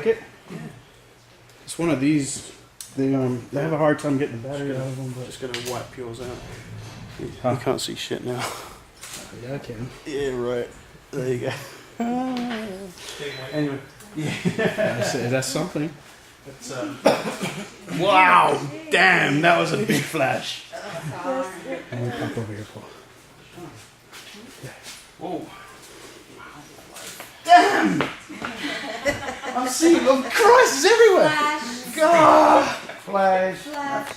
like it? Yeah. It's one of these. They have a hard time getting the battery out of them. But Just gonna wipe yours out. You can't see shit now. Yeah, I can. Yeah, right. There you go. Anyway, yeah. That's something. It's, wow! Damn, that was a big flash. And we pop over here, Paul. Whoa. Damn! I'm seeing, oh Christ, it's everywhere! Flash. God! Flash. Flash.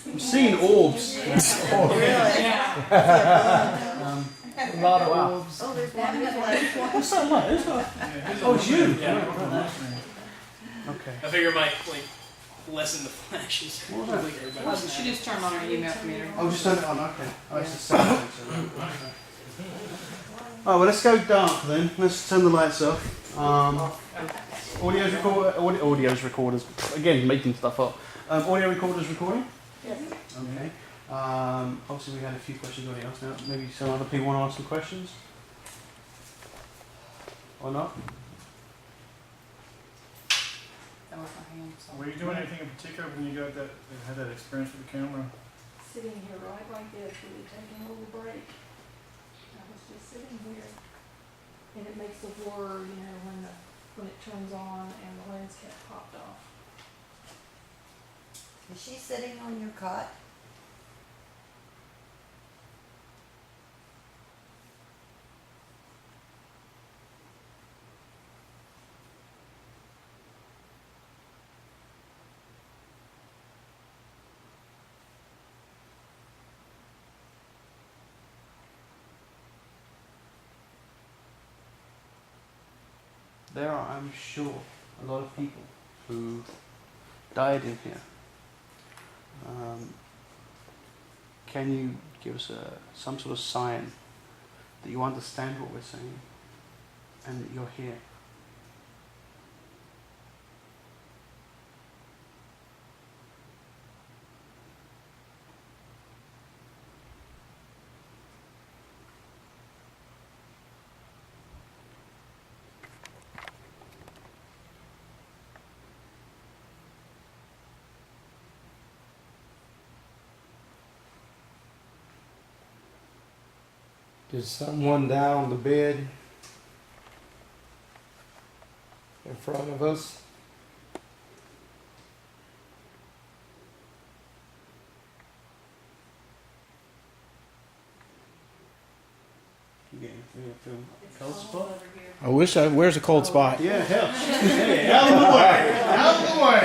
I'm seeing orbs. A lot of orbs. Oh, there's one. What's that like? Oh, it's you. Okay. I figure it might lessen the flashes. What was that? She just turned on her email meter. Oh, just turn it on, okay. Oh, it's the same. Oh, well, let's go dark then. Let's turn the lights off. Audio's recorders. Again, making stuff up. Audio recorders recording? Yes. Okay. Obviously, we had a few questions already asked now. Maybe some other people want to ask some questions? Or not? That was my hand. So. Were you doing anything in particular when you had that experience with the camera? Sitting here right like this, really taking a little break. I was just sitting here, and it makes a blur, you know, when it turns on and the lens cap popped off. Is she sitting on your cot? There are, I'm sure, a lot of people who died in here. Can you give us some sort of sign that you understand what we're saying and that you're here? There's someone down the bed in front of us. You getting a cold spot? I wish where's a cold spot? Yeah, hell. Hey, out of the way! Out of the way!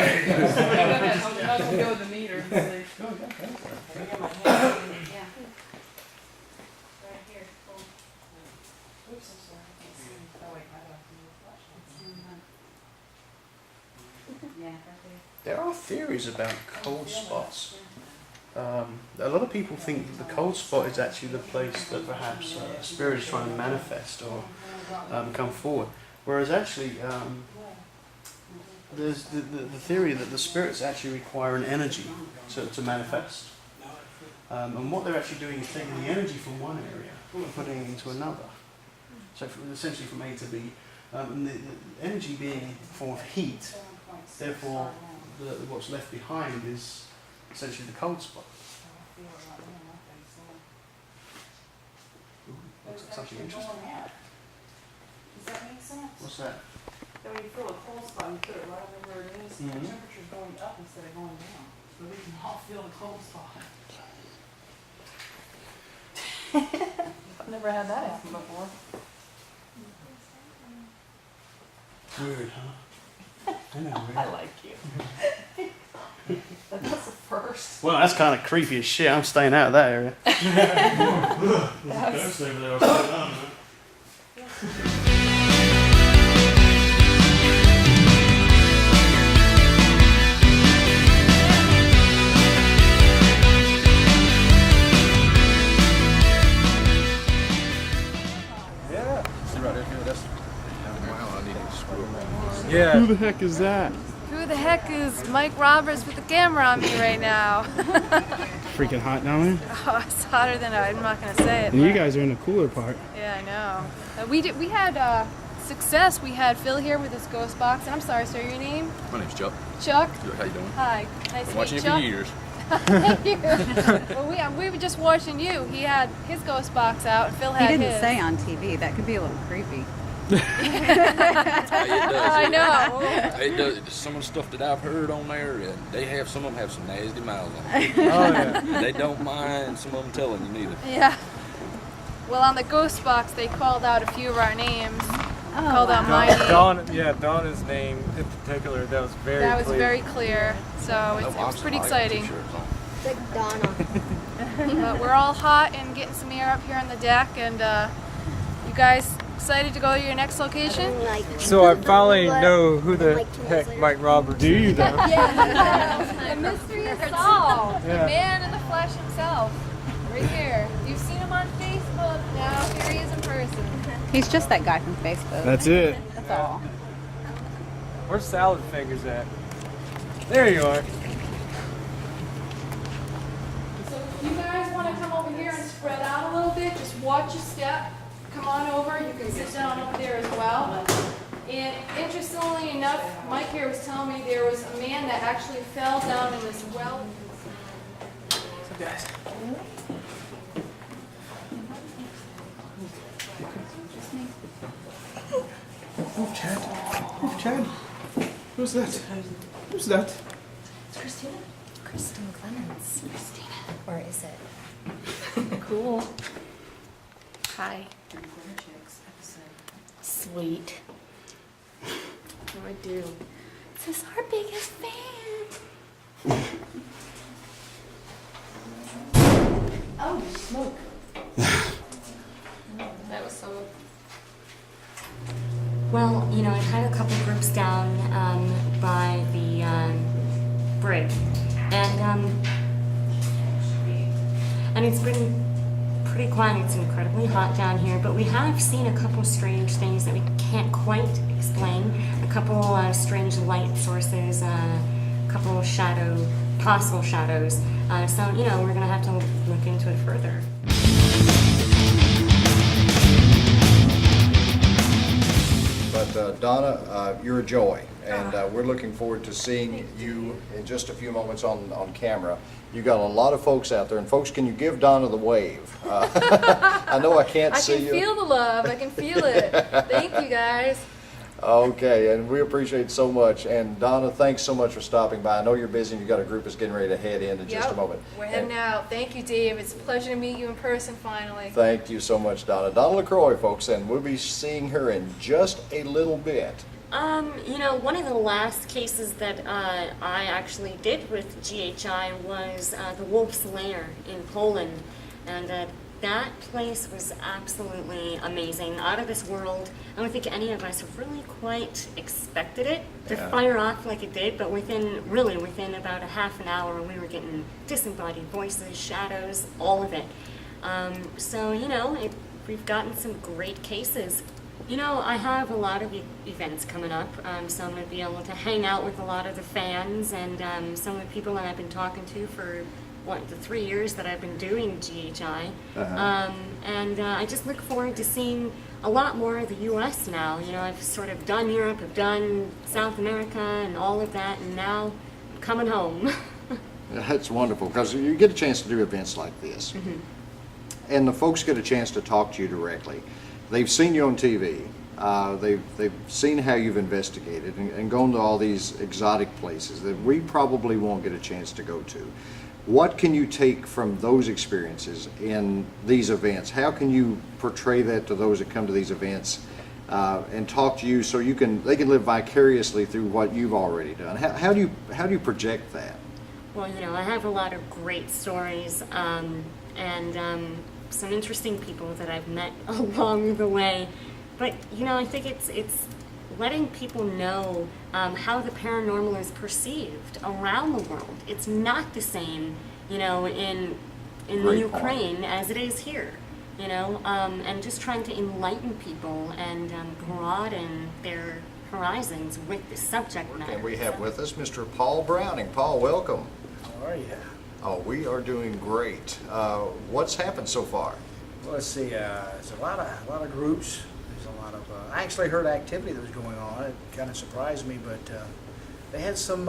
I'll go with the meter. There are theories about cold spots. A lot of people think that the cold spot is actually the place that perhaps a spirit is trying to manifest or come forward. Whereas actually, there's the theory that the spirits actually require an energy to manifest. And what they're actually doing is taking the energy from one area and putting it into another. So essentially from A to B. And the energy being a form of heat, therefore what's left behind is essentially the cold spot. Ooh, looks like something interesting. Does that make sense? What's that? Then when you feel a cold spot, you put it right over where it is, Mhm. the temperature's going up instead of going down. So we can all feel the cold spot. I've never had that happen before. Weird, huh? I know, weird. I like you. That's the first. Well, that's kind of creepy as shit. I'm staying out of that area. Yeah. Who the heck is that? Who the heck is Mike Roberts with the camera on me right now? Freaking hot down there. Oh, it's hotter than I'm not gonna say it. And you but- guys are in the cooler part. Yeah, I know. We had success. We had Phil here with his ghost box, and I'm sorry, sir, your name? My name's Chuck. Chuck. Good, how you doing? Hi. Nice Been to watching meet you you, for Chuck. years. Thank you. Well, we were just watching you. He had his ghost box out, and Phil He had didn't his. say on TV. That could be a little creepy. Hey, it does. I know. It does. Some of the stuff that I've heard on there, and they have some of them have some nasty mouths on them. Oh yeah. They don't mind some of them telling you neither. Yeah. Well, on the ghost box, they called out a few of our names. Oh, Called out my name. Donna's name in particular. That was very. That was clear. very clear. So it was pretty exciting. Like Donna. But we're all hot and getting some air up here on the deck, and you guys excited to go to your next location? Like, So I finally know who the Like 2 heck months Mike Roberts Do you though? The mystery is solved. Yeah. The man in the flesh himself, right here. You've seen him on Facebook. Now here he is in person. He's just that guy from Facebook. That's it. That's all. Where's Salad Fingers at? There you are. So if you guys want to come over here and spread out a little bit, just watch your step. Come on over. You can sit down over there as well. And interestingly enough, Mike here was telling me there was a man that actually fell down in this well. So guys, Oh, Chad. Oh, Chad. Who's that? Who's that? it's Christina. Kristen Clemens. Christina. Or is it? Cool. Hi. Sweet. What do I do? This is our biggest fan. Oh, smoke. That was so. Well, you know, I've had a couple groups down by the brig, and it's been pretty quiet. It's incredibly hot down here, but we have seen a couple strange things that we can't quite explain. A couple strange light sources, a couple possible shadows. So, you know, we're gonna have to look into it further. But Donna, you're a joy, and we're looking forward to seeing you in just a few moments on camera. You got a lot of folks out there, and folks, can you give Donna the wave? I know I can't see you. I can feel the love. I can feel it. Thank you, guys. Okay, and we appreciate it so much. And Donna, thanks so much for stopping by. I know you're busy, and you've got a group that's getting ready to head in just a moment. We're heading And out. Thank you, Dave. It's a pleasure to meet you in person finally. thank you so much, Donna. Donna LaCroix, folks, and we'll be seeing her in just a little bit. You know, one of the last cases that I actually did with GHI was the Wolf's Lair in Poland, and that place was absolutely amazing, out of this world. I don't think any of us really quite expected it to fire off like it did, but within about a half an hour, we were getting disembodied voices, shadows, all of it. So, you know, we've gotten some great cases. You know, I have a lot of events coming up, so I'm going to be able to hang out with a lot of the fans and some of the people that I've been talking to for the 3 years that I've been doing GHI. And I just look forward to seeing a lot more of the U.S. now. You know, I've sort of done Europe, I've done South America and all of that, and now I'm coming home. That's wonderful, because you get a chance to do events like this. And the folks get a chance to talk to you directly. They've seen you on TV. They've seen how you've investigated and gone to all these exotic places that we probably won't get a chance to go to. What can you take from those experiences in these events? How can you portray that to those that come to these events and talk to you so they can live vicariously through what you've already done? How do you project that? Well, you know, I have a lot of great stories and some interesting people that I've met along the way. But, you know, I think it's letting people know how the paranormal is perceived around the world. It's not the same, you know, in the Ukraine as it is here, you know, and just trying to enlighten people and broaden their horizons with the subject matter. And we have with us Mr. Paul Browning. Paul, welcome. How are you? Oh, we are doing great. What's happened so far? Well, let's see. There's a lot of groups. was a lot of, I actually heard activity that was going on. It kind of surprised me, but they had some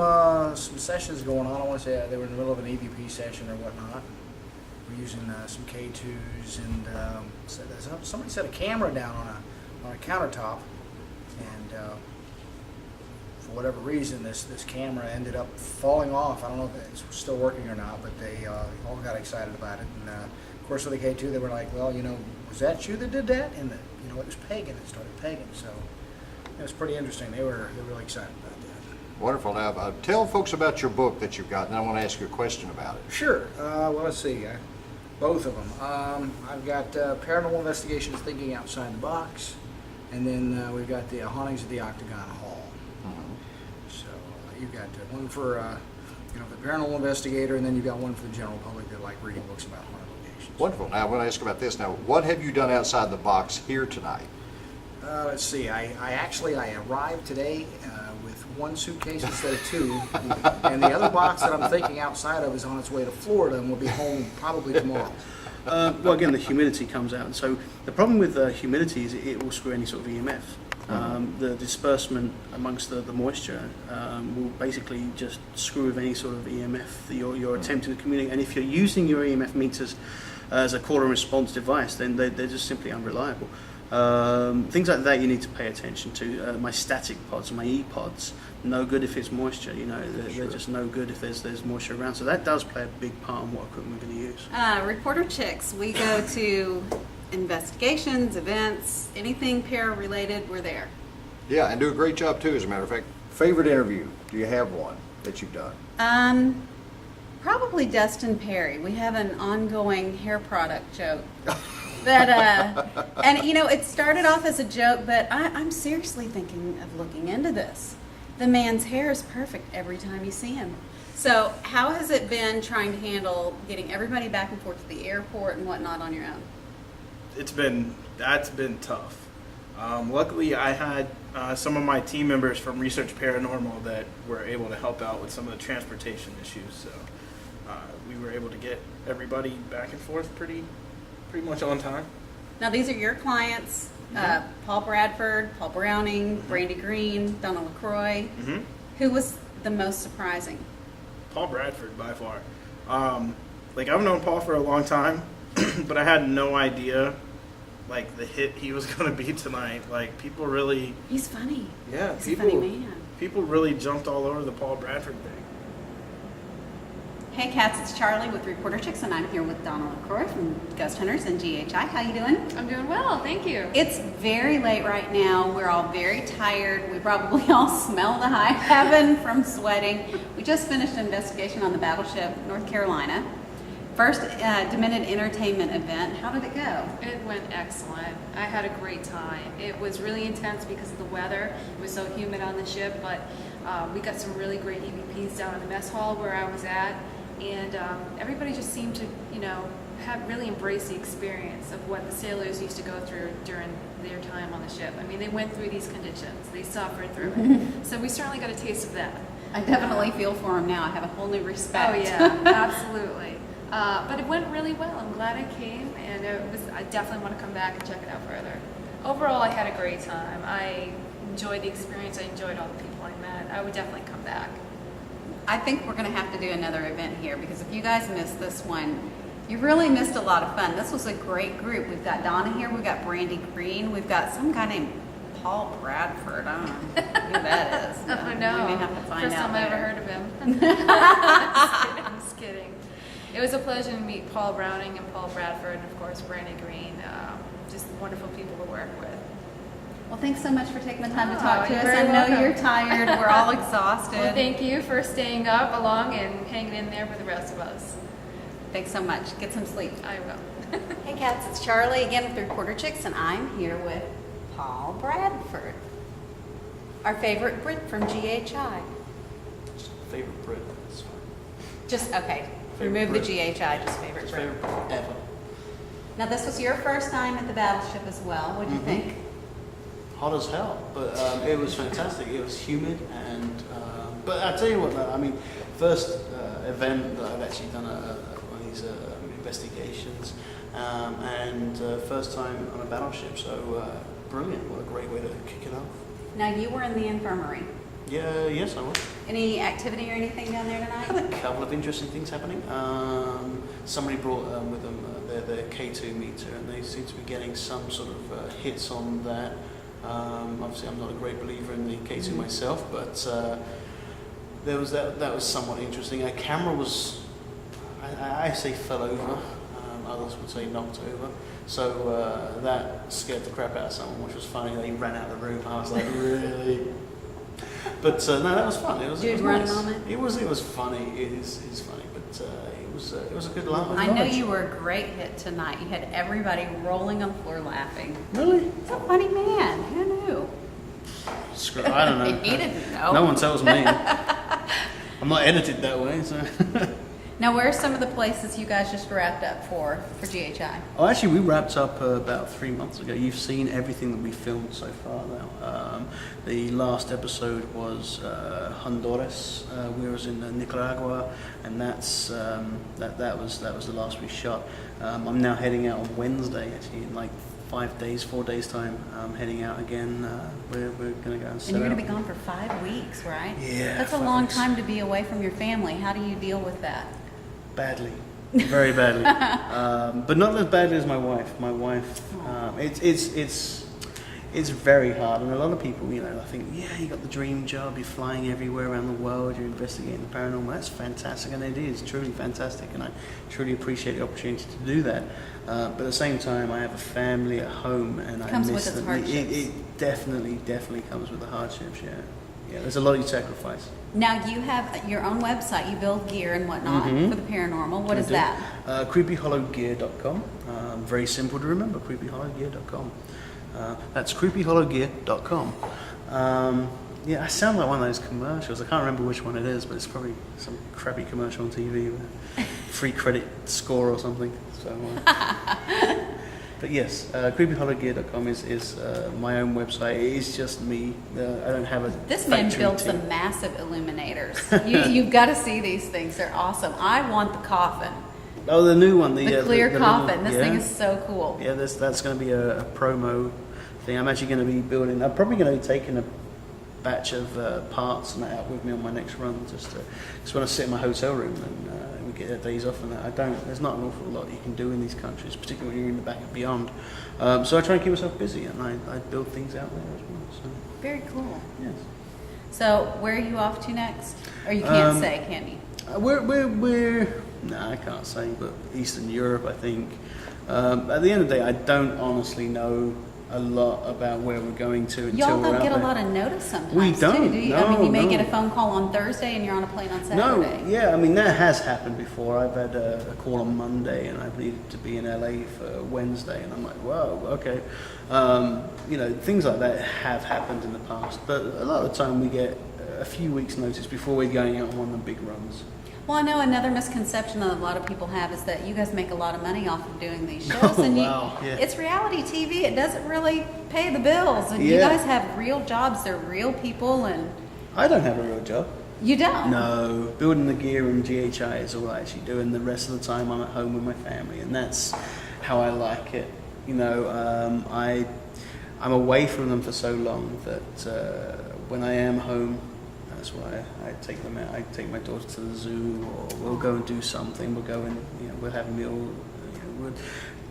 sessions going on. I want to say they were in the middle of an EVP session or whatnot. We're using some K2s, and somebody set a camera down on a countertop, and for whatever reason, this camera ended up falling off. I don't know if it's still working or not, but they all got excited about it. And of course, with the K2, they were like, "Well, was that you that did that?" And it was pegging. It started pegging, so it was pretty interesting. They were really excited about that. Wonderful. Now, tell folks about your book that you've got, and I want to ask you a question about it. Sure. Well, let's see. Both of them. I've got Paranormal Investigations Thinking Outside the Box, and then we've got the Hauntings at the Octagon Hall. So you've got one for the paranormal investigator, and then you've got one for the general public that like reading books about haunted locations. Wonderful. Now, I want to ask about this. Now, what have you done outside the box here tonight? Let's see. I arrived today with one suitcase instead of two, and the other box that I'm thinking outside of is on its way to Florida and will be home probably tomorrow. Well, again, the humidity comes out, and so the problem with humidity is it will screw any sort of EMF. The disbursement amongst the moisture will basically just screw with any sort of EMF that you're attempting to communicate. And if you're using your EMF meters as a call and response device, then they're just simply unreliable. Things like that you need to pay attention to. My static pods, my E-pods, no good if it's moisture. They're just no good if there's moisture around. So that does play a big part in what equipment we're going to use. Reporter Chicks, we go to investigations, events, anything para-related, we're there. Yeah, and do a great job too, as a matter of fact. Favorite interview? Do you have one that you've done? Probably Dustin Perry. We have an ongoing hair product joke. That and it started off as a joke, but I'm seriously thinking of looking into this. The man's hair is perfect every time you see him. So how has it been trying to handle getting everybody back and forth to the airport and whatnot on your own? That's been tough. Luckily, I had some of my team members from Research Paranormal that were able to help out with some of the transportation issues. So we were able to get everybody back and forth pretty much on time. Now these are your clients, Paul Bradford, Paul Browning, Brandy Green, Donna LaCroix. Who was the most surprising? Paul Bradford, by far. I've known Paul for a long time, but I had no idea, the hit he was going to be tonight. People really... He's funny. Yeah, He's a funny man. People really jumped all over the Paul Bradford thing. Hey cats, it's Charlie with Reporter Chicks, and I'm here with Donna LaCroix from Ghost Hunters and GHI. How you doing? I'm doing well, thank you. It's very late right now. We're all very tired. We probably all smell the high heaven from sweating. We just finished an investigation on the Battleship, North Carolina. First D-Mentd entertainment event. How did it go? It went excellent. I had a great time. It was really intense because of the weather. It was so humid on the ship, but we got some really great EVPs down in the mess hall where I was at. And everybody just seemed to, have really embraced the experience of what the sailors used to go through during their time on the ship. I mean, they went through these conditions. They suffered through it. So we certainly got a taste of that. I definitely feel for them now. I have a whole new respect. Oh, yeah, absolutely. But it went really well. I'm glad I came, and I definitely want to come back and check it out further. Overall, I had a great time. I enjoyed the experience. I enjoyed all the people I met. I would definitely come back. I think we're going to have to do another event here, because if you guys missed this one, you really missed a lot of fun. This was a great group. We've got Donna here, we've got Brandy Green, we've got some guy named Paul Bradford. I don't know who that is. I know. We may have to find First out time I ever later. heard of him. I'm just kidding. It was a pleasure to meet Paul Browning and Paul Bradford, and of course Brandy Green. Just wonderful people to work with. Well, thanks so much for taking the time to Oh, talk to you're us. very I know welcome. you're tired. We're all exhausted. Well, thank you for staying up along and hanging in there with the rest of us. Thanks so much. Get some sleep. I will. Hey cats, it's Charlie again with Reporter Chicks, and I'm here with Paul Bradford, our favorite Brit from GHI. Favorite Brit. That's fine. Just, okay, Favorite remove Brit. the GHI, just favorite Brit. Favorite Brit ever. Now this was your first time at the Battleship as well. What do you think? Hot as hell, but it was fantastic. It was humid, and but I tell you what, I mean, first event that I've actually done one of these investigations, and first time on a battleship. So brilliant. What a great way to kick it off. Now, you were in the infirmary. Yeah, yes, I was. Any activity or anything down there tonight? Had a couple of interesting things happening. Somebody brought with them their K2 meter, and they seem to be getting some sort of hits on that. Obviously, I'm not a great believer in the K2 myself, but there was that was somewhat interesting. A camera was, I say, fell over. Others would say knocked over. So that scared the crap out of someone, which was funny. They ran out of the room. I was like, really? But no, that was fun. It was run nice. moment? It was funny. It is funny, but it was a good laugh. I know you were a great hit tonight. You had everybody rolling on the floor laughing. Really? He's a funny man. Who knew? Screw, I don't know. He didn't know. No one tells me. I'm not edited that way, so. Now, where are some of the places you guys just wrapped up for GHI? Oh, actually, we wrapped up about 3 months ago. You've seen everything that we filmed so far now. The last episode was Honduras. We was in Nicaragua, and that was the last we shot. I'm now heading out on Wednesday, actually, in like 4 days time. I'm heading out again. We're going to go and set And you're going up. to be gone for 5 weeks, right? Yeah. That's a 5 long weeks. time to be away from your family. How do you deal with that? Badly, very badly, but not as badly as my wife. My wife, it's very hard, and a lot of people, I think, yeah, you got the dream job, you're flying everywhere around the world, you're investigating the paranormal. That's fantastic, and it is truly fantastic, and I truly appreciate the opportunity to do that. But at the same time, I have a family at home, and I miss them. It definitely comes with the hardships. Yeah, there's a lot you sacrifice. Now, you have your own website. You build gear and whatnot for the paranormal. What is that? creepyhollowgear.com. Very simple to remember, creepyhollowgear.com. That's creepyhollowgear.com. Yeah, I sound like one of those commercials. I can't remember which one it is, but it's probably some crappy commercial on TV with a free credit score or something. So, but yes, creepyhollowgear.com is my own website. It is just me. I don't have a This man factory built team. some massive illuminators. You've got to see these things. They're awesome. I want the coffin. Oh, the new one. The clear the coffin. little, This thing is so cool. Yeah, that's going to be a promo thing. I'm actually going to be building. I'm probably going to be taking a batch of parts and that out with me on my next run. Just when I sit in my hotel room and we get days off and that. There's not an awful lot you can do in these countries, particularly when you're in the back and beyond. So I try and keep myself busy, and I build things out there as well. So. Very cool. Yes. So where are you off to next? Or you can't say, can you? We're I can't say, but Eastern Europe, I think. At the end of the day, I don't honestly know a lot about where we're going to until Y'all we're don't out get a there. lot of notice sometimes, We don't, too, do you? no, I mean, you may no. get a phone call on Thursday and you're on a plane on Saturday. No, yeah, I mean, that has happened before. I've had a call on Monday and I've needed to be in LA for Wednesday, and I'm like, whoa, okay. Things like that have happened in the past, but a lot of the time we get a few weeks' notice before we're going out on one of the big runs. Well, I know another misconception that a lot of people have is that you guys make a lot of money off of doing these shows. And wow, yeah. It's reality TV. It doesn't really pay the bills. And you Yeah. guys have real jobs. They're real people. And I don't have a real job. you don't. No, building the gear and GHI is all I actually do, and the rest of the time I'm at home with my family, and that's how I like it. I'm away from them for so long that when I am home, that's why I take them out. I take my daughter to the zoo, or we'll go and do something. We'll go and we'll have a meal. We'll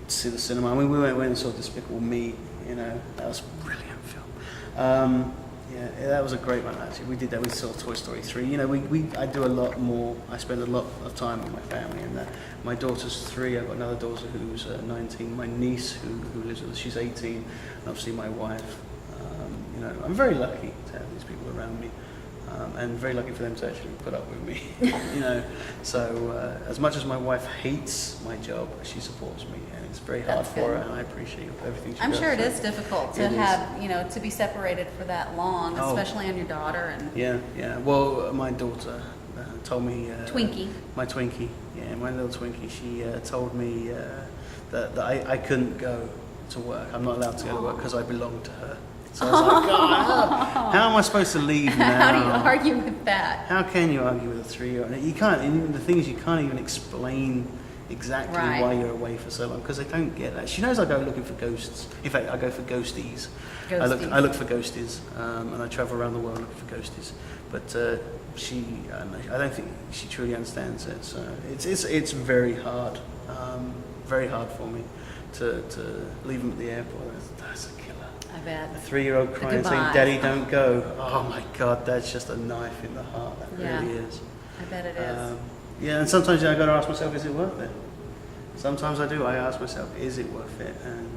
see the cinema. I mean, we went and saw Despicable Me. That was a brilliant film. Yeah, that was a great one actually. We did that. We saw Toy Story 3. I do a lot more. I spend a lot of time with my family, and my daughter's 3. I've got another daughter who's 19. My niece who lives with us, she's 18. And obviously my wife. I'm very lucky to have these people around me. And very lucky for them to actually put up with me, So as much as my wife hates my job, she supports me, and it's very hard for her, and I appreciate everything she does. I'm sure it is difficult to It is. have, to be separated for that long, Oh. especially on your daughter. And Yeah. Well, my daughter told me... Twinkie. My Twinkie, yeah, my little Twinkie, she told me that I couldn't go to work. I'm not allowed to go to work because I belong to her. So I was like, God, how am I supposed to leave now? How do you argue with that? How can you argue with a 3-year-old? You can't. And the thing is, you can't even explain exactly Right. why you're away for so long, because they don't get that. She knows I go looking for ghosts. In fact, I go for ghosties. I look for ghosties, and I travel around the world looking for ghosties. But I don't think she truly understands it. So it's very hard for me to leave them at the airport. That's a killer. I bet. A 3-year-old crying saying, Goodbye. "Daddy, don't go." Oh my God, that's just a knife in the heart. That really is. I bet it is. Yeah, and sometimes I got to ask myself, is it worth it? Sometimes I do. I ask myself, is it worth it? And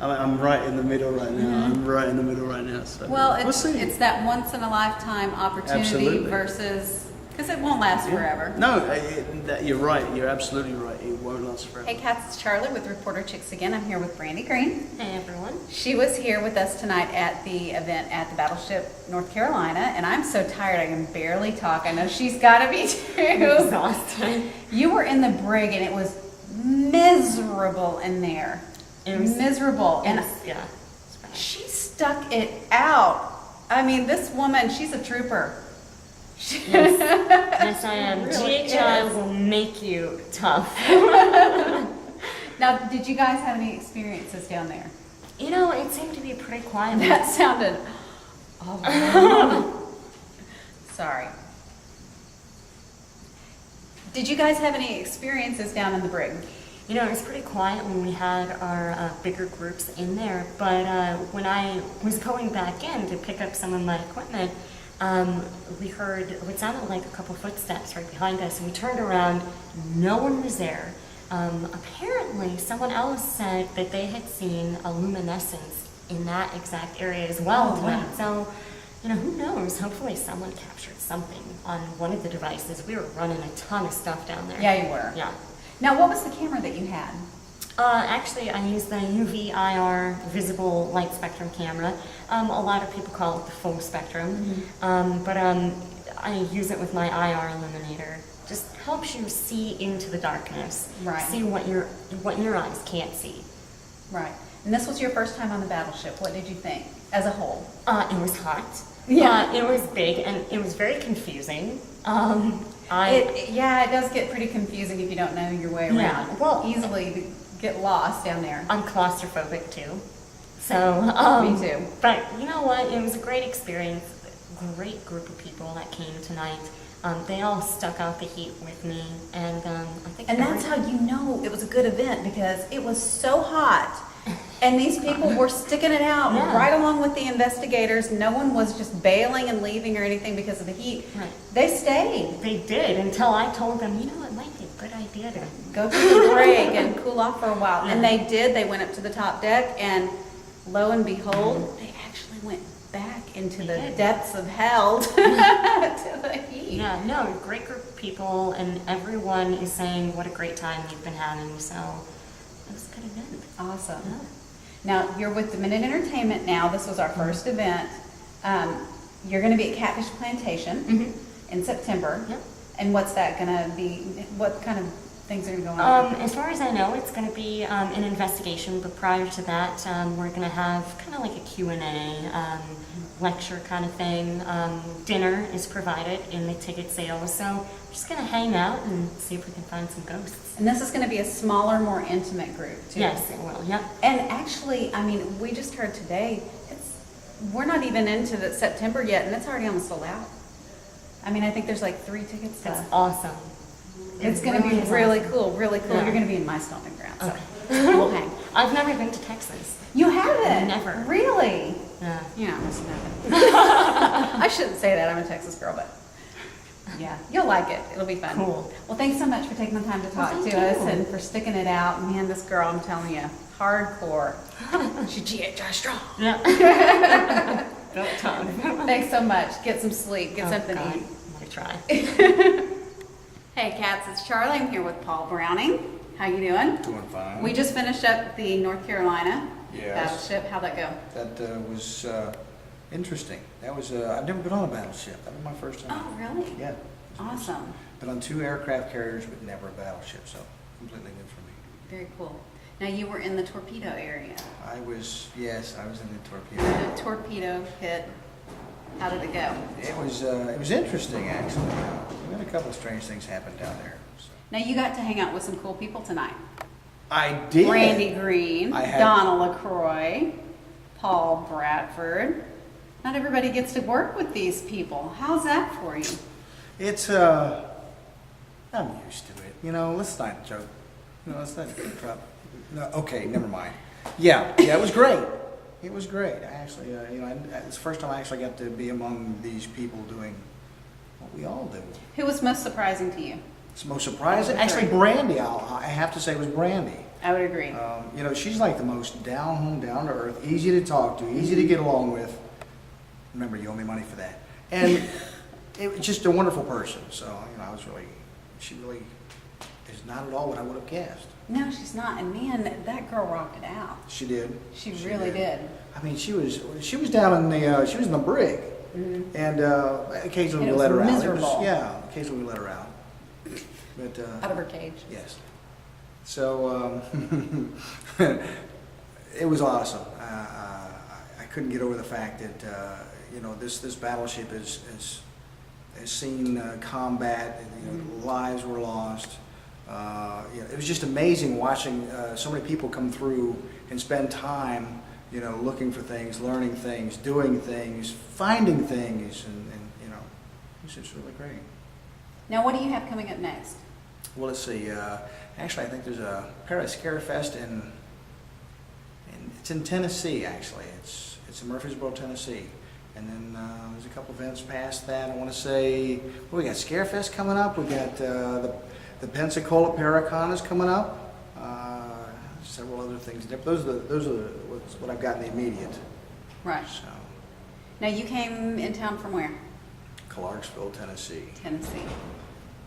I'm right in the middle right now. I'm right in the middle right now. So Well, we'll see. it's that once in a lifetime opportunity Absolutely. versus, because it won't last forever. No, you're right. You're absolutely right. It won't last forever. Hey Cats, it's Charlie with Reporter Chicks again. I'm here with Brandy Green. Hey everyone. She was here with us tonight at the event at the Battleship, North Carolina, and I'm so tired I can barely talk. I know she's got to be too. Exhausted. You were in the brig and it was miserable in there. It was miserable. And yeah. she stuck it out. I mean, this woman, she's a trooper. Yes, yes I am. Really GHI is. will make you tough. Now, did you guys have any experiences down there? You know, it seemed to be pretty quiet. That sounded. Oh, sorry. Did you guys have any experiences down in the brig? You know, it was pretty quiet when we had our bigger groups in there, but when I was going back in to pick up some of my equipment, we heard what sounded like a couple footsteps right behind us, and we turned around, no one was there. Apparently, someone else said that they had seen a luminescence in that exact area as well tonight. So, you know, who knows? Hopefully someone captured something on one of the devices. We were running a ton of stuff down there. Yeah, you were. Yeah. Now, what was the camera that you had? Actually, I use the UV IR visible light spectrum camera. A lot of people call it the full spectrum, but I use it with my IR illuminator. Just helps you see into the darkness, Right. see what your eyes can't see. Right. And this was your first time on the Battleship. What did you think as a whole? It was hot. Yeah. It was big and it was very confusing. It does get pretty confusing if you don't know your way around. Yeah, well- Easily get lost down there. I'm claustrophobic too. So, Me too. But you know what? It was a great experience. Great group of people that came tonight. They all stuck out the heat with me, and I think. And that's how you know it was a good event, because it was so hot. And these people were sticking it out Yeah. right along with the investigators. No one was just bailing and leaving or anything because of the heat. Right. They stayed. They did, until I told them, you know, it might be a good idea to Go to the break and cool off for a while. And they did. They went up to the top deck, and lo and behold, they actually went back into the depths of hell to the heat. Yeah, no, great group of people, and everyone is saying what a great time they've been having, so it was a good event. Awesome. Yeah. Now, you're with D-Mentd Entertainment now. This was our first event. You're going to be at Catfish Plantation in September. Yep. And what's that going to be? What kind of things are going to go on? As far as I know, it's going to be an investigation, but prior to that, we're going to have kind of like a Q&A, lecture kind of thing. Dinner is provided in the ticket sales, so we're just going to hang out and see if we can find some ghosts. And this is going to be a smaller, more intimate group, too. Yes, it will, yep. And actually, I mean, we just heard today, we're not even into the September yet, and it's already almost sold out. I mean, I think there's like 3 tickets That's left. awesome. It's going to be is really awesome. cool, really cool. Yeah. You're going to be in my stomping ground, so Okay. we'll hang. I've never been to Texas. You haven't? Never. Really? Yeah. You know, it's nothing. I shouldn't say that. I'm a Texas girl, but yeah, you'll like it. It'll be fun. Cool. Well, thanks so much for taking the time to talk Well, to thank us you. and for sticking it out. Man, this girl, I'm telling you, hardcore. She's GHI strong. Yeah. Built tough. Thanks so much. Get some sleep. Get something God. to eat. I'm gonna try. Hey, Cats, it's Charlie. I'm here with Paul Browning. How you doing? Doing fine. We just finished up the North Carolina Yes. Battleship. How'd that go? That was interesting. That was I've never been on a battleship. That was my first time. Oh, really? Yeah. Awesome. Been on 2 aircraft carriers, but never a battleship, so completely new for me. Very cool. Now, you were in the torpedo area. I was in the torpedo. The torpedo hit. How did it go? It was interesting, actually. We had a couple of strange things happen down there. So. Now, you got to hang out with some cool people tonight. I did. Randy Green, I had- Donna LaCroix, Paul Bradford. Not everybody gets to work with these people. How's that for you? It's, I'm used to it. You know, let's not joke. No, let's not drop. No, okay, never mind. Yeah, it was great. It was great. I actually, you know, it's the first time I actually got to be among these people doing what we all do. Who was most surprising to you? It's most surprising. Actually, Brandy, I have to say, was Brandy. I would agree. You know, she's like the most down home, down to earth, easy to talk to, easy to get along with. Remember, you owe me money for that. And it was just a wonderful person. So, you know, she really is not at all what I would have guessed. No, she's not. And man, that girl rocked it out. She did. She really did. I mean, she was down in the she was in the brig, and occasionally And we let her miserable. out. Yeah, occasionally we let her out. But Out of her cage. yes. So it was awesome. I couldn't get over the fact that you know, this battleship has seen combat. And, you know, lives were lost. You know, it was just amazing watching so many people come through and spend time, you know, looking for things, learning things, doing things, finding things, and you know, it was just really great. Now, what do you have coming up next? Well, let's see. Actually, I think there's a Paradise Scare Fest it's in Tennessee. Actually, it's in Murfreesboro, Tennessee. And then there's a couple events past that. I want to say, well, we got Scare Fest coming up. We got the Pensacola Paracon is coming up. Several other things. Those are what I've got in the immediate. Right. So, Now, you came in town from where? Clarksville, Tennessee. Tennessee.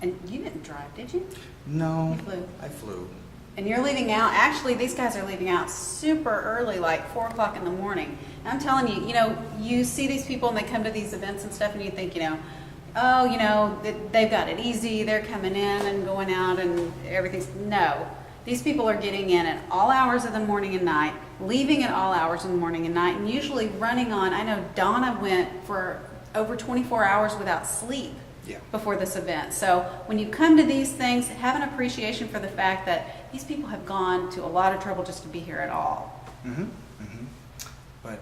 And you didn't drive, did you? No, You flew. I flew. And you're leaving out, actually, these guys are leaving out super early, like 4 o'clock in the morning. And I'm telling you, you know, you see these people and they come to these events and stuff and you think, you know, oh, you know, they've got it easy, they're coming in and going out and everything's, no. These people are getting in at all hours of the morning and night, leaving at all hours of the morning and night, and usually running on, I know Donna went for over 24 hours without sleep. Yeah. Before this event. So when you come to these things, have an appreciation for the fact that these people have gone to a lot of trouble just to be here at all. But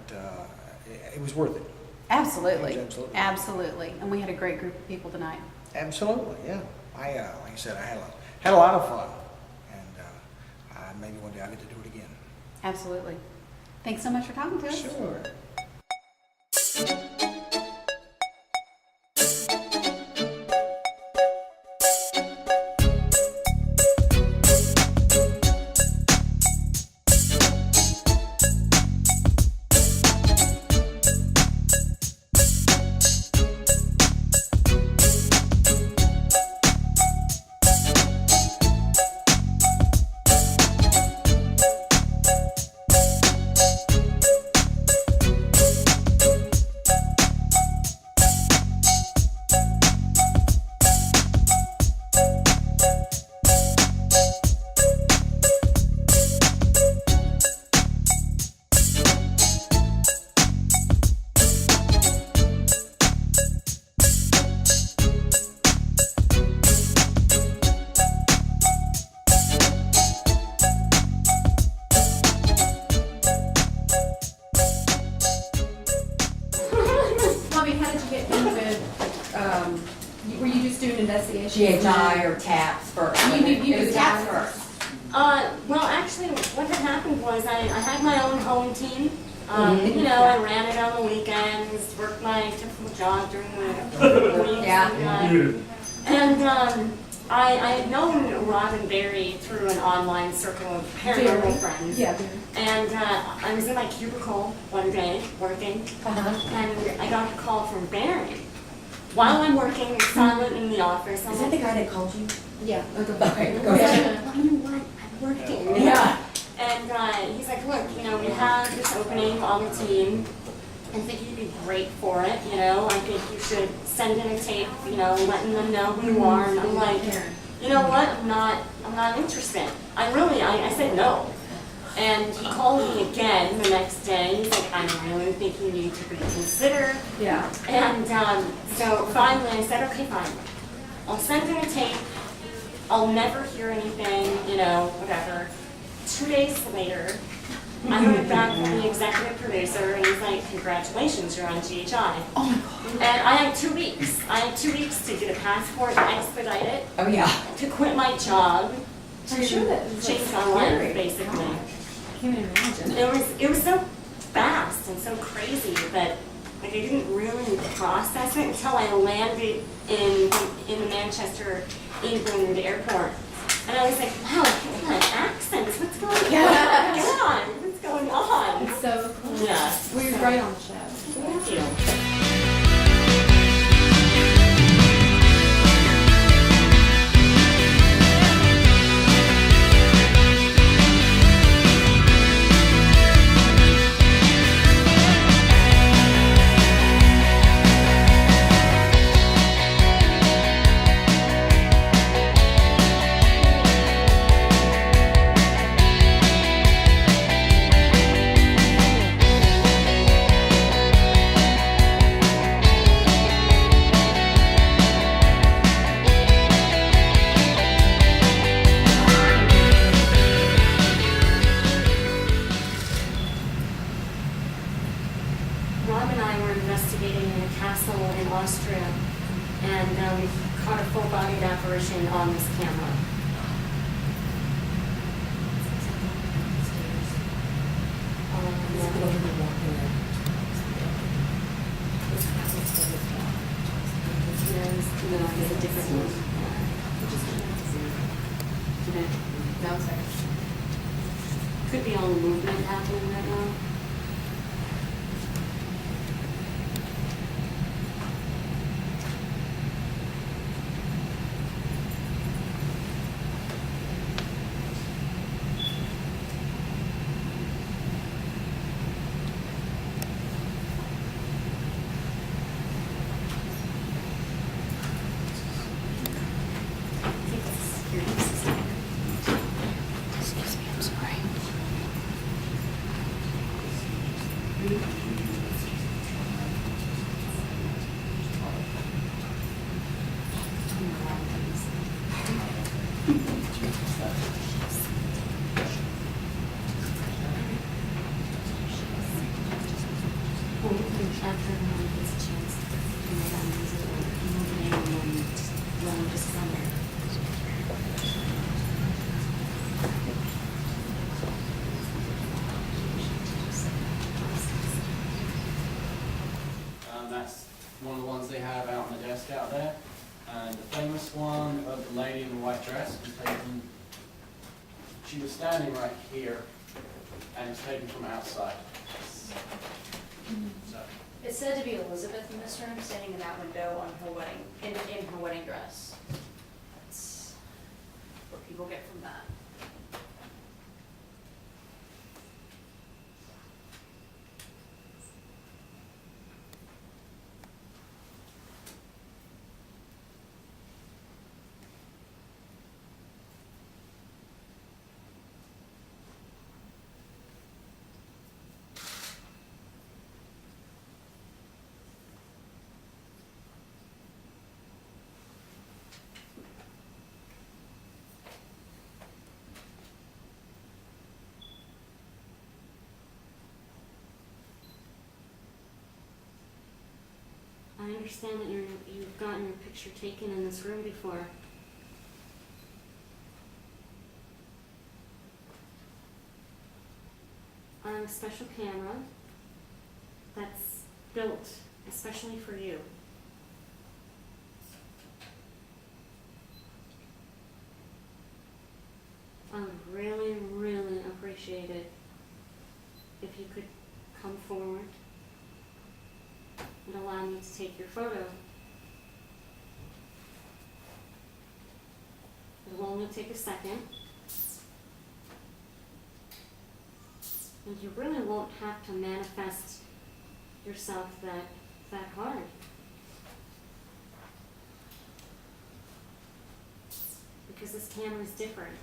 it was worth it. Absolutely. It was absolutely. Absolutely. And we had a great group of people tonight. Absolutely, yeah. Like I said, I had a lot of fun, and maybe one day I'll get to do it again. Absolutely. Thanks so much for talking to us. Sure. Were you just doing investigation? GHI or TAPS first? You It did was TAPS TAPS first. Well, actually, what had happened was I had my own home team. You know, I ran it on the weekends, worked my typical job during the week. Yeah. And I had known Robin Berry through an online circle of paranormal friends. Yeah. And I was in my cubicle one day working, and I got a call from Barry. While I'm working silent in the office, I'm Is that the guy that called you? Yeah. Okay, go Well, ahead. you know what? I'm working. Yeah. And he's like, look, you know, we have this opening on the team. I think you'd be great for it, you know. I think you should send in a tape, you know, letting them know who you are. And I'm like, you know what? I'm not interested. I said no. And he called me again the next day. He's like, I really think you need to reconsider. Yeah. And so finally I said, okay, fine. I'll send in a tape. I'll never hear anything, you know, whatever. 2 days later, I heard back from the executive producer, and he's like, congratulations, you're on GHI. Oh my God. And I had 2 weeks. I had 2 weeks to get a passport, expedite it, Oh, yeah. to quit my job, to I'm sure that was, like, change my life, scary. basically. I can't imagine. It was so fast and so crazy that like I didn't really process it until I landed in the Manchester England airport. And I was like, wow, look at that accent. What's going on? What's going on? It's so cool. Yeah. Well, you're great on the show. Thank you. Rob and I were investigating in a castle in Austria, and we caught a full-bodied apparition on this camera. There's a different one. Could be all the movement happening right now. Excuse me, I'm sorry. That's one of the ones they have out on the desk out there. And the famous one of the lady in the white dress was taken, she was standing right here, and it's taken from outside. So, It's said to be Elizabeth in this room, standing in that window on her wedding, in her wedding dress. That's what people get from that. I understand that you've gotten your picture taken in this room before. I have a special camera that's built especially for you. I would really, really appreciate it if you could come forward and allow me to take your photo. It'll only take a second. And you really won't have to manifest yourself that hard. Because this camera is different.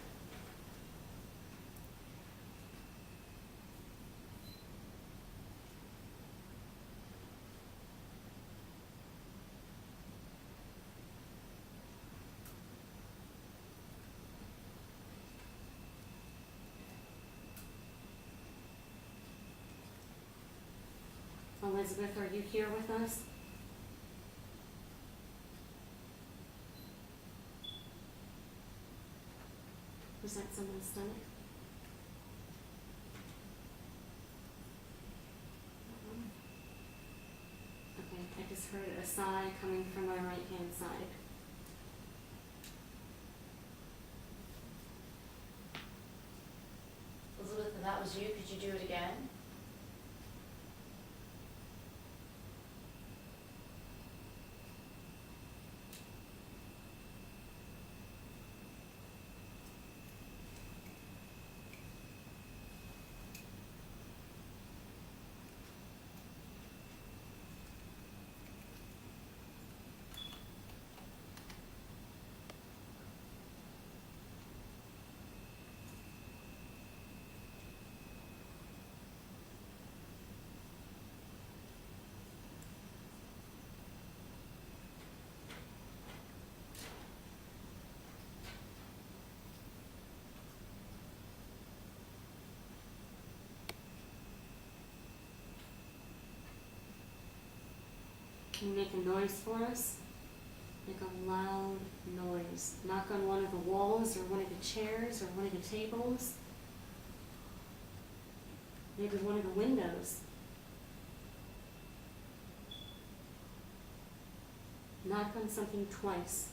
Elizabeth, are you here with us? Was that someone's stomach? Okay, I just heard a sigh coming from my right-hand side. Elizabeth, if that was you, could you do it again? Can you make a noise for us? Make a loud noise. Knock on one of the walls or one of the chairs or one of the tables. Maybe one of the windows. Knock on something twice.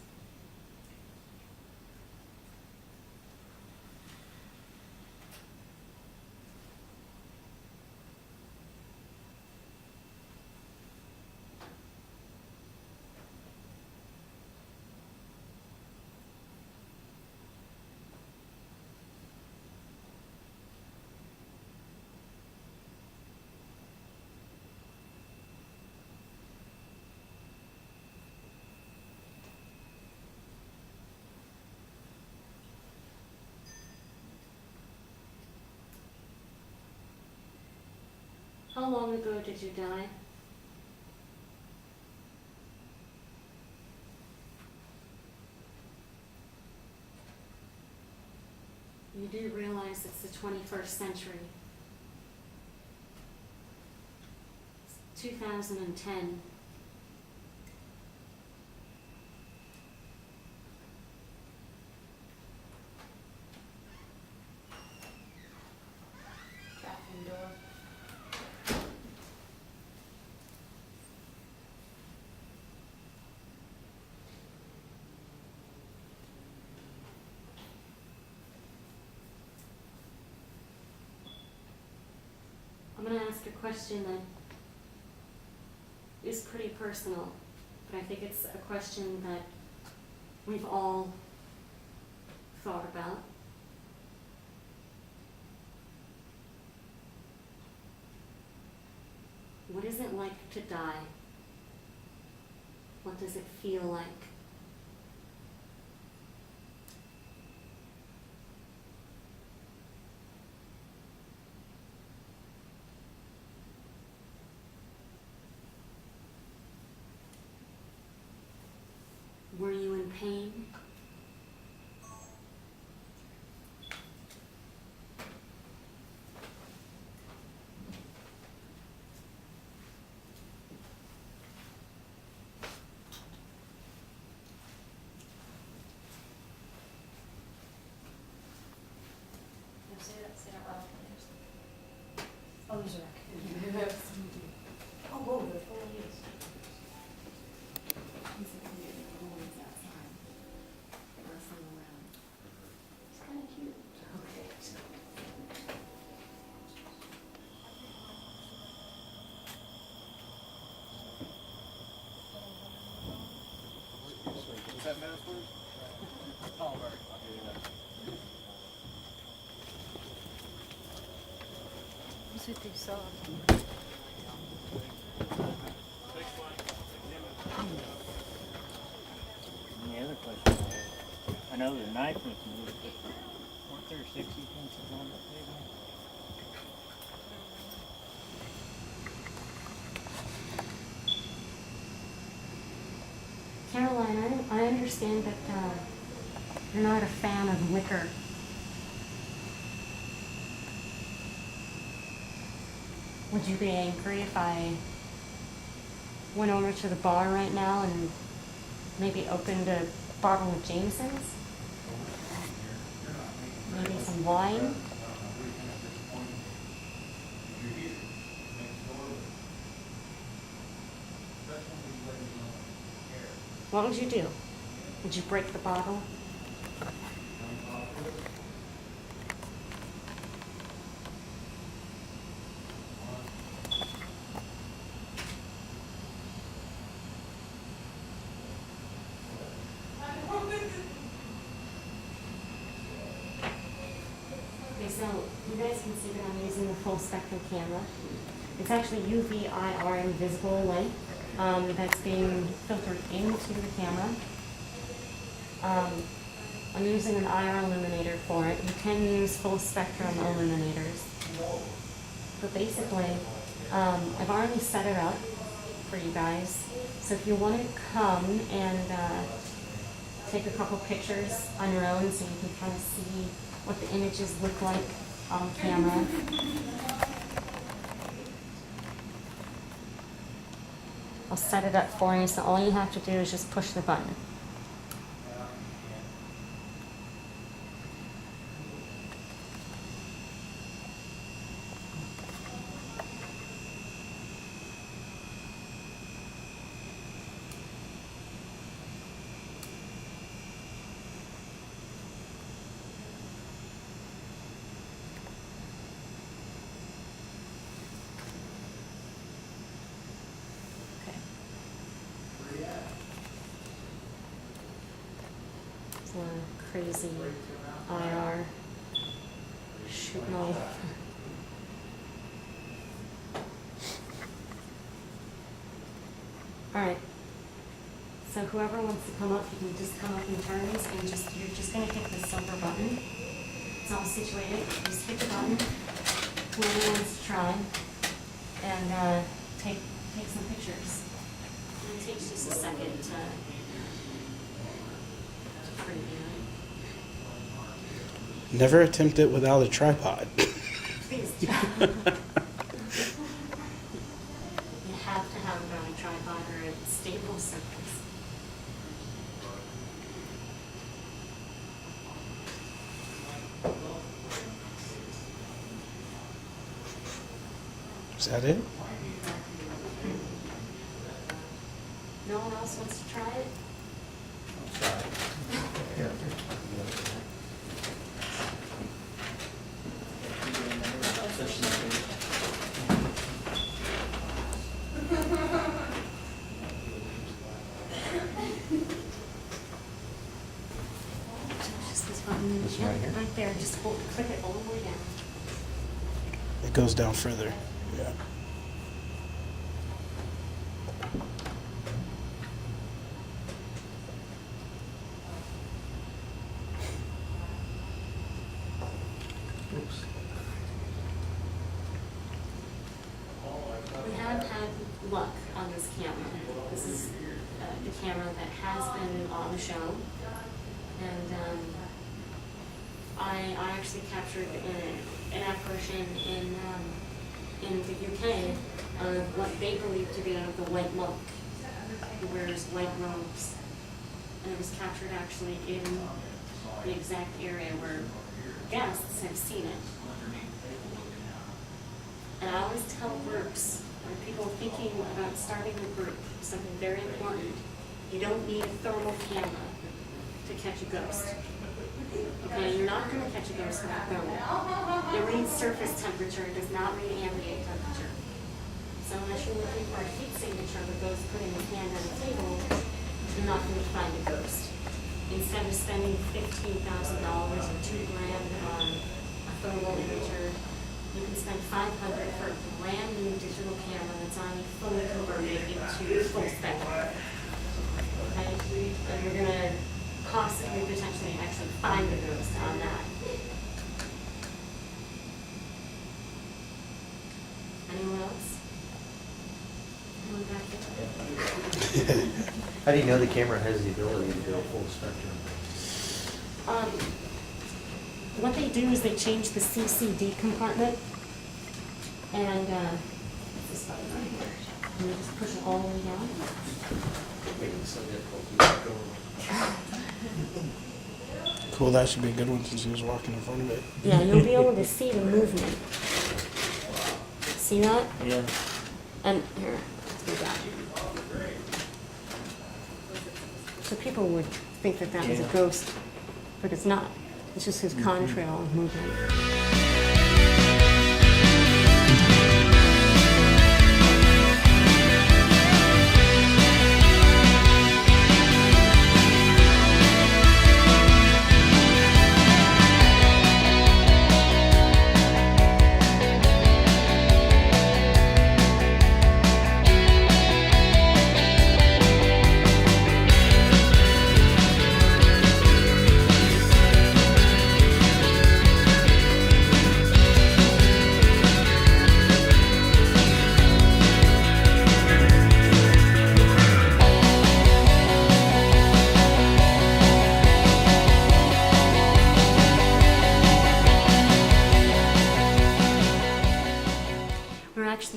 How long ago did you die? You do realize it's the 21st century. It's 2010. Bathroom door. I'm going to ask a question that is pretty personal, but I think it's a question that we've all thought about. What is it like to die? What does it feel like? Were you in pain? No, say that loud. Oh, there's a wreck. Oh, whoa, there totally is. It's kind of cute. Was that metaphors? Oh, right. What's with these socks? And the other question I know the knife was moved, but weren't there 60 pencils on that table? Caroline, I understand that you're not a fan of liquor. Would you be angry if I went over to the bar right now and maybe opened a bottle of Jameson's? Maybe some wine? What would you do? Would you break the bottle? Okay, so you guys can see that I'm using the full spectrum camera. It's actually UV-IR invisible light that's being filtered into the camera. I'm using an IR illuminator for it. You can use full spectrum illuminators. But basically, I've already set it up for you guys. So if you want to come and take a couple pictures on your own so you can kind of see what the images look like on camera. I'll set it up for you, so all you have to do is just push the button. Crazy IR shooting all. Alright, so whoever wants to come up, you can just come up in turns and you're just going to hit the silver button. It's all situated. Just hit the button. Whoever wants to try and take some pictures. It takes just a second to preview. Never attempt it without a tripod. Please do. You have to have it on a tripod or a stable surface. Is that it? No one else wants to try it? This right here? Right there, just click it all the way down. It goes down further. Yeah. Oops. We have had luck on this camera. This is the camera that has been on the show. And I actually captured an apparition in the UK of what they believe to be the white monk who wears white robes. And it was captured actually in the exact area where guests have seen it. And I always tell groups, or people thinking about starting a group, something very important. You don't need a thermal camera to catch a ghost. Okay, you're not going to catch a ghost with a thermal. It reads surface temperature, it does not read ambient temperature. So unless you're looking for a heat signature of a ghost putting his hand on the table, you're not going to find a ghost. Instead of spending $15,000 or $2,000 on a thermal imager, you can spend $500 for a brand new digital camera that's already fully converted into full spectrum. Okay? And you're going to possibly potentially actually find a ghost on that. Anyone else? Anyone back here? How do you know the camera has the ability to go full spectrum? What they do is they change the CCD compartment, and what's this button right here? And you just push it all the way down. Cool, that should be a good one since he was walking in front of it. Yeah, you'll be able to see the movement. See that? Yeah. And here, let's go back. So people would think that that was a ghost, but it's not. It's just his contrail movement.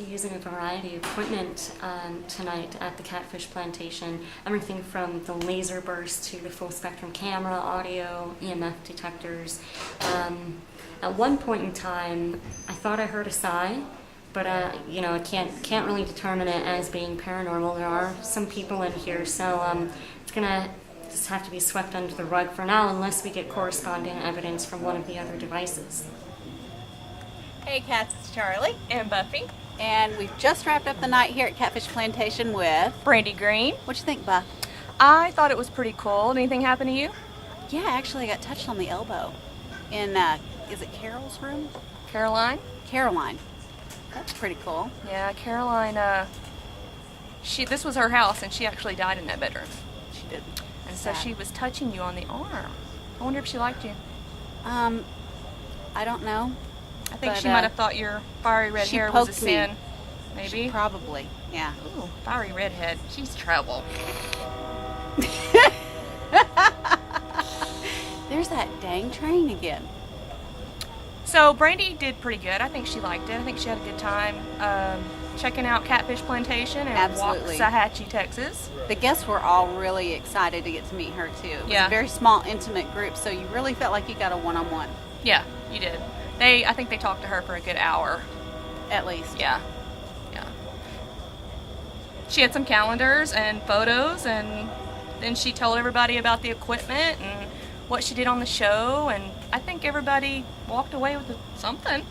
Using a variety of equipment tonight at the Catfish Plantation. Everything from the laser burst to the full spectrum camera, audio, EMF detectors. At one point in time, I thought I heard a sigh, but I can't really determine it as being paranormal. There are some people in here, so it's gonna just have to be swept under the rug for now, unless we get corresponding evidence from one of the other devices. Hey cats, it's Charlie. And Buffy. And we've just wrapped up the night here at Catfish Plantation with Brandy Green. What'd you think, Buff? I thought it was pretty cool. Did anything happen to you? Yeah, actually I got touched on the elbow in, is it Carol's room? Caroline? Caroline. That's pretty cool. Yeah, Caroline, this was her house and she actually died in that bedroom. She did. And so she was touching you on the arm. I wonder if she liked you. I don't know. I think she might have thought your fiery red hair was a sin. Maybe? Probably, yeah. Ooh, fiery redhead. She's trouble. There's that dang train again. So Brandy did pretty good. I think she liked it. I think she had a good time checking out Catfish Plantation and Waxahachie, Texas. The guests were all really excited to get to meet her too. It was Yeah. a very small, intimate group, so you really felt like you got a one-on-one. Yeah, you did. I think they talked to her for a good hour. At least. Yeah. Yeah. She had some calendars and photos, and then she told everybody about the equipment and what she did on the show, and I think everybody walked away with something.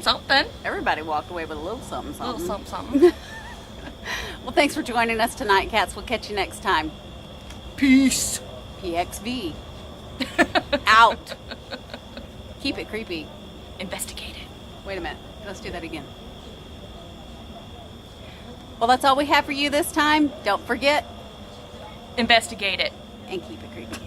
Something. Everybody walked away with a little something, A little something. something. Well, thanks for joining us tonight, cats. We'll catch you next time. Peace. PXV. Out. Keep it creepy. Investigate it. Wait a minute. Let's do that again. Well, that's all we have for you this time. Don't forget. Investigate it. And keep it creepy.